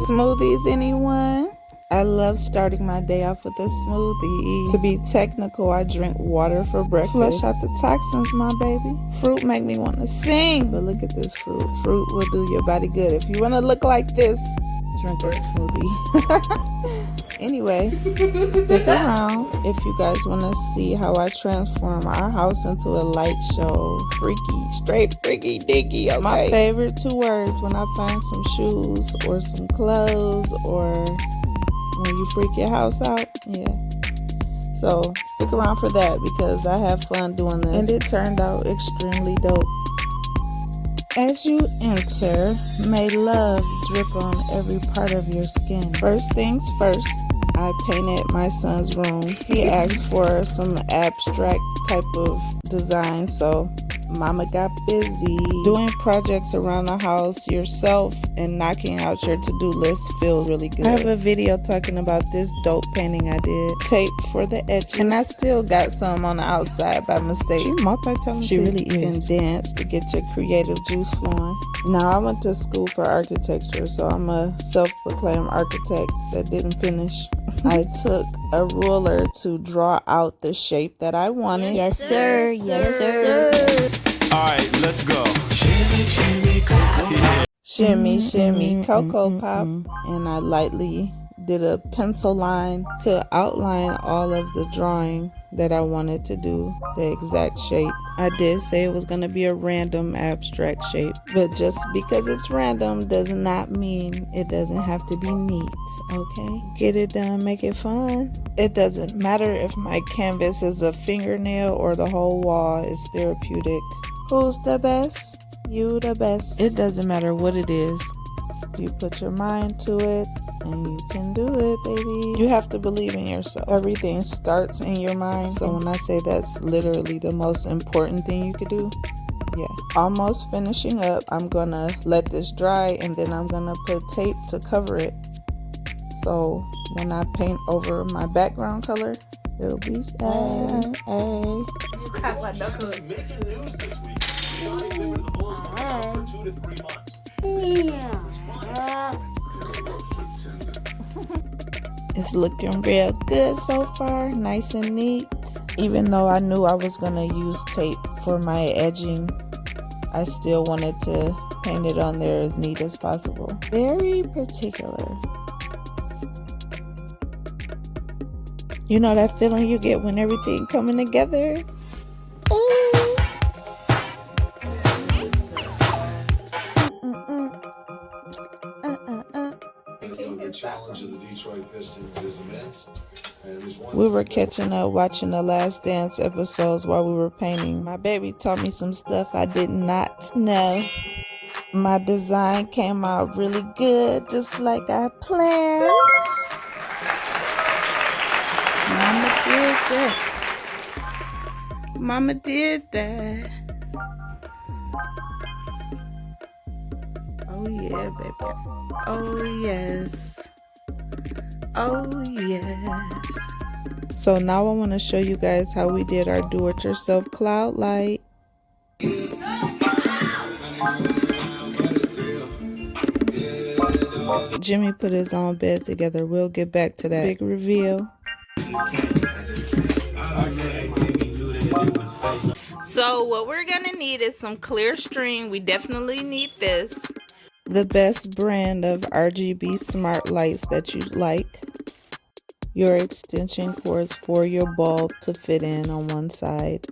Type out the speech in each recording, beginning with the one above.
Smoothies, anyone? I love starting my day off with a smoothie. To be technical, I drink water for breakfast. Flush out the toxins, my baby. Fruit make me want to sing. But look at this fruit. Fruit will do your body good. If you want to look like this, drink a smoothie. Anyway, stick around if you guys want to see how I transform our house into a light show. Freaky, straight freaky dicky, okay? My favorite 2 words when I find some shoes or some clothes or when you freak your house out. Yeah. So stick around for that because I have fun doing this. And it turned out extremely dope. As you enter, may love drip on every part of your skin. First things first, I painted my son's room. He asked for some abstract type of design, so mama got busy doing projects around the house yourself and knocking out your to-do list feels really good. I have a video talking about this dope painting I did. Tape for the edges. And I still got some on the outside by mistake. She multi-talented. She really is. And dance to get your creative juice flowing. Now I went to school for architecture, so I'm a self-proclaimed architect that didn't finish. I took a ruler to draw out the shape that I wanted. Yes, sir. Yes, sir. All right, let's go. Shimmy, shimmy, cocoa pop. Shimmy, shimmy, cocoa pop. And I lightly did a pencil line to outline all of the drawing that I wanted to do, the exact shape. I did say it was going to be a random abstract shape, but just because it's random does not mean it doesn't have to be neat, okay? Get it done, make it fun. It doesn't matter if my canvas is a fingernail or the whole wall is therapeutic. Who's the best? You the best. It doesn't matter what it is. You put your mind to it and you can do it, baby. You have to believe in yourself. Everything starts in your mind. So when I say that's literally the most important thing you could do, yeah. Almost finishing up. I'm gonna let this dry and then I'm gonna put tape to cover it. So when I paint over my background color, it'll be You crack my knuckles. Making news this week. The United Women of the Bulls will be out for 2 to 3 months. It's looking real good so far, nice and neat. Even though I knew I was gonna use tape for my edging, I still wanted to paint it on there as neat as possible. Very particular. You know that feeling you get when everything coming together? Challenge of the Detroit Pistons is immense. We were catching up watching the Last Dance episodes while we were painting. My baby taught me some stuff I did not know. My design came out really good, just like I planned. Mama did that. Oh yeah, baby. Oh yes. Oh yes. So now I want to show you guys how we did our do-it-yourself cloud light. Jimmy put his own bed together. We'll get back to that big reveal. So what we're gonna need is some clear string. We definitely need this. The best brand of RGB smart lights that you like. Your extension cords for your bulb to fit in on one side.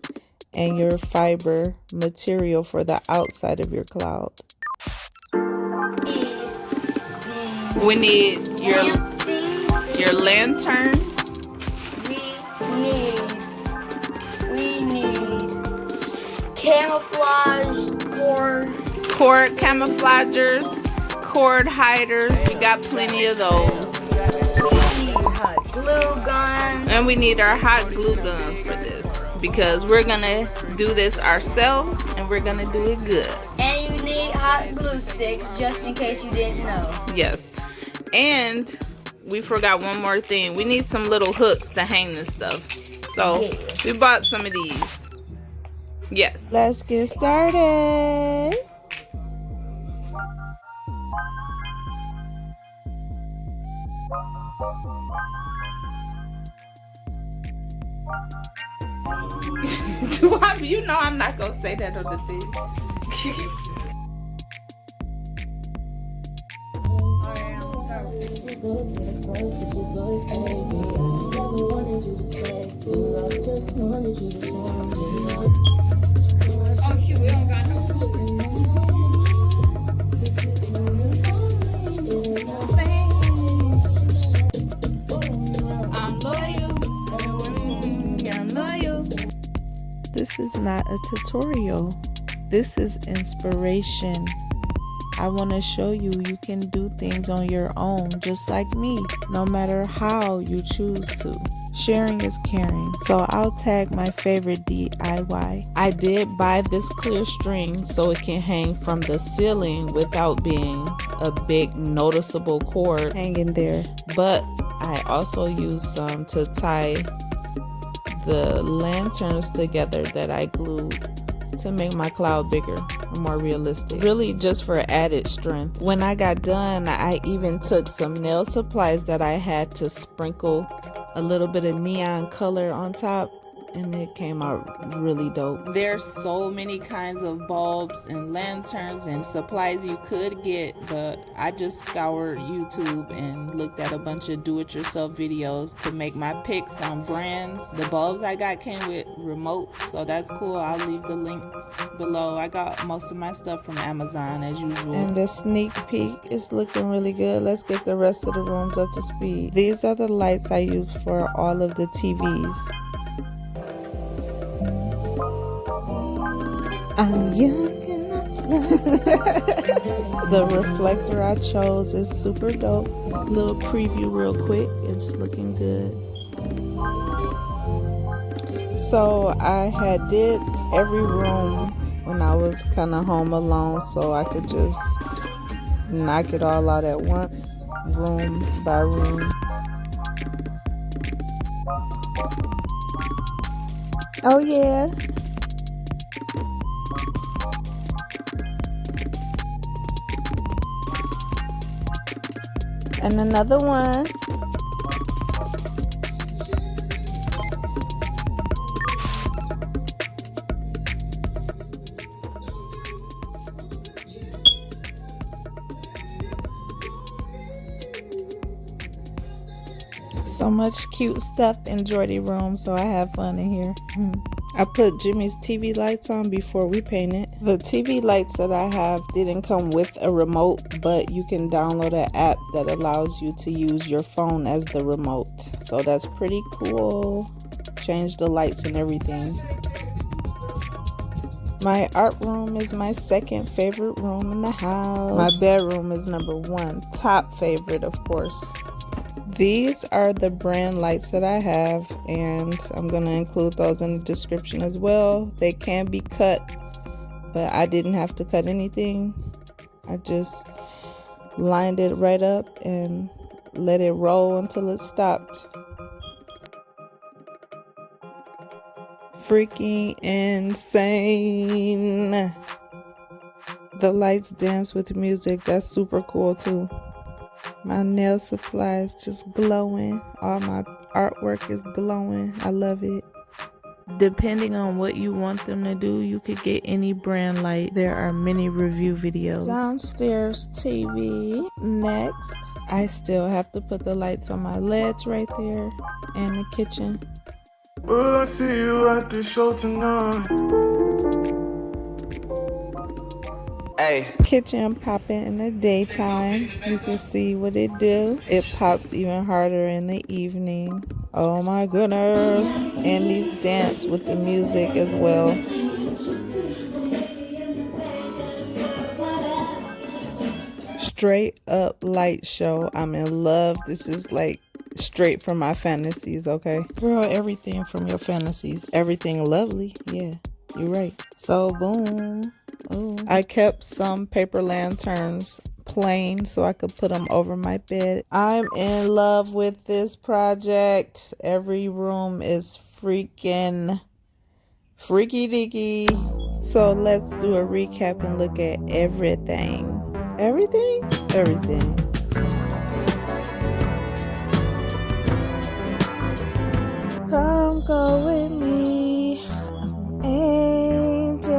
And your fiber material for the outside of your cloud. We need your lanterns. We need camouflage cord camouflagers, cord hiders. We got plenty of those. We need hot glue guns. And we need our hot glue guns for this because we're gonna do this ourselves and we're gonna do it good. And you need hot glue sticks just in case you didn't know. Yes. And we forgot one more thing. We need some little hooks to hang this stuff. So we bought some of these. Yes. Let's get started. You know I'm not gonna say that on the thing. Oh shoot, we don't got no food. I'm loyal. I'm loyal. This is not a tutorial. This is inspiration. I want to show you can do things on your own, just like me, no matter how you choose to. Sharing is caring, so I'll tag my favorite DIY. I did buy this clear string so it can hang from the ceiling without being a big noticeable cord hanging there, but I also used some to tie the lanterns together that I glued to make my cloud bigger and more realistic, really just for added strength. When I got done, I even took some nail supplies that I had to sprinkle a little bit of neon color on top, and it came out really dope. There's so many kinds of bulbs and lanterns and supplies you could get, but I just scoured YouTube and looked at a bunch of do-it-yourself videos to make my picks on brands. The bulbs I got came with remotes, so that's cool. I'll leave the links below. I got most of my stuff from Amazon as usual. And the sneak peek is looking really good. Let's get the rest of the rooms up to speed. These are the lights I use for all of the TVs. I'm young and I'm The reflector I chose is super dope. Little preview real quick. It's looking good. So I had did every room when I was kind of home alone, so I could just knock it all out at once, room by room. Oh yeah. And another one. So much cute stuff in Jordy room, so I have fun in here. I put Jimmy's TV lights on before we painted. The TV lights that I have didn't come with a remote, but you can download an app that allows you to use your phone as the remote. So that's pretty cool. Change the lights and everything. My art room is my second favorite room in the house. My bedroom is number one. Top favorite, of course. These are the brand lights that I have, and I'm going to include those in the description as well. They can be cut, but I didn't have to cut anything. I just lined it right up and let it roll until it stopped. Freaking insane. The lights dance with music. That's super cool too. My nail supply is just glowing. All my artwork is glowing. I love it. Depending on what you want them to do, you could get any brand light. There are many review videos. Downstairs TV. Next, I still have to put the lights on my ledge right there and the kitchen. Will I see you at the show tonight? Hey. Kitchen popping in the daytime. You can see what it do. It pops even harder in the evening. Oh my goodness. And these dance with the music as well. Straight up light show. I'm in love. This is like straight from my fantasies, okay? Girl, everything from your fantasies. Everything lovely. Yeah, you're right. So boom. Ooh. I kept some paper lanterns plain so I could put them over my bed. I'm in love with this project. Every room is freaking freaky deaky. So let's do a recap and look at everything. Everything? Everything. Come go with me, angel.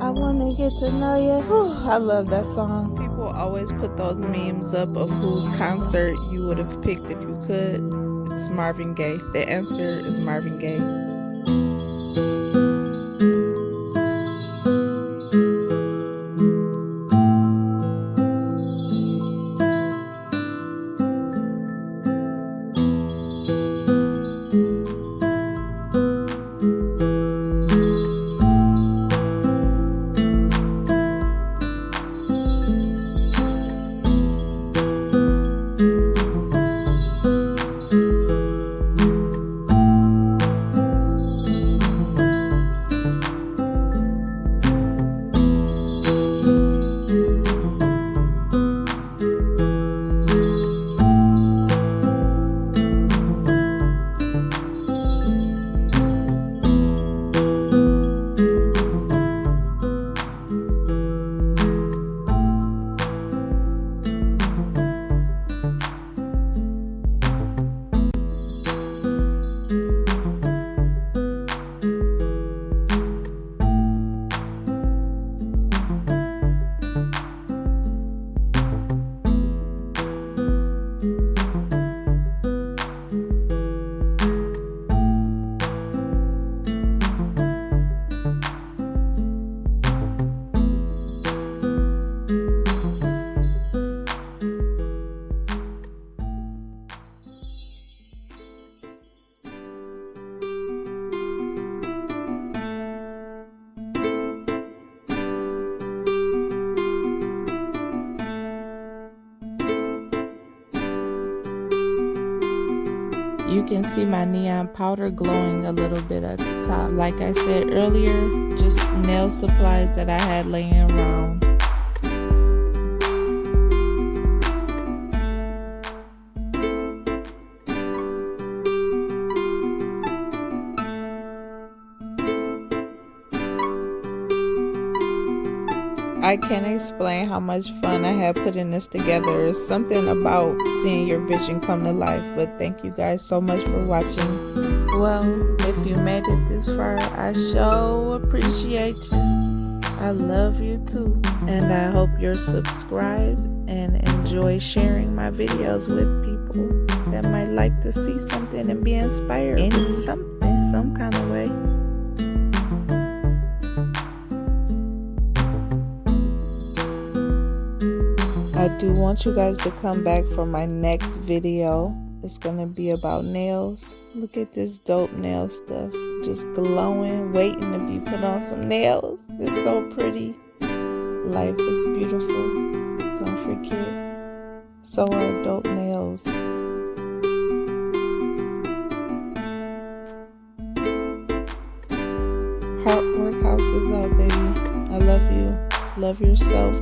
I wanna get to know you. Whew, I love that song. People always put those memes up of whose concert you would have picked if you could. It's Marvin Gaye. The answer is Marvin Gaye. You can see my neon powder glowing a little bit at the top. Like I said earlier, just nail supplies that I had laying around. I can't explain how much fun I had putting this together. It's something about seeing your vision come to life. But thank you guys so much for watching. Well, if you made it this far, I sure appreciate you. I love you too. And I hope you're subscribed and enjoy sharing my videos with people that might like to see something and be inspired in something, some kind of way. I do want you guys to come back for my next video. It's gonna be about nails. Look at this dope nail stuff. Just glowing, waiting to be put on some nails. It's so pretty. Life is beautiful. Don't forget. So are dope nails. Heartwork house is out, baby. I love you. Love yourself.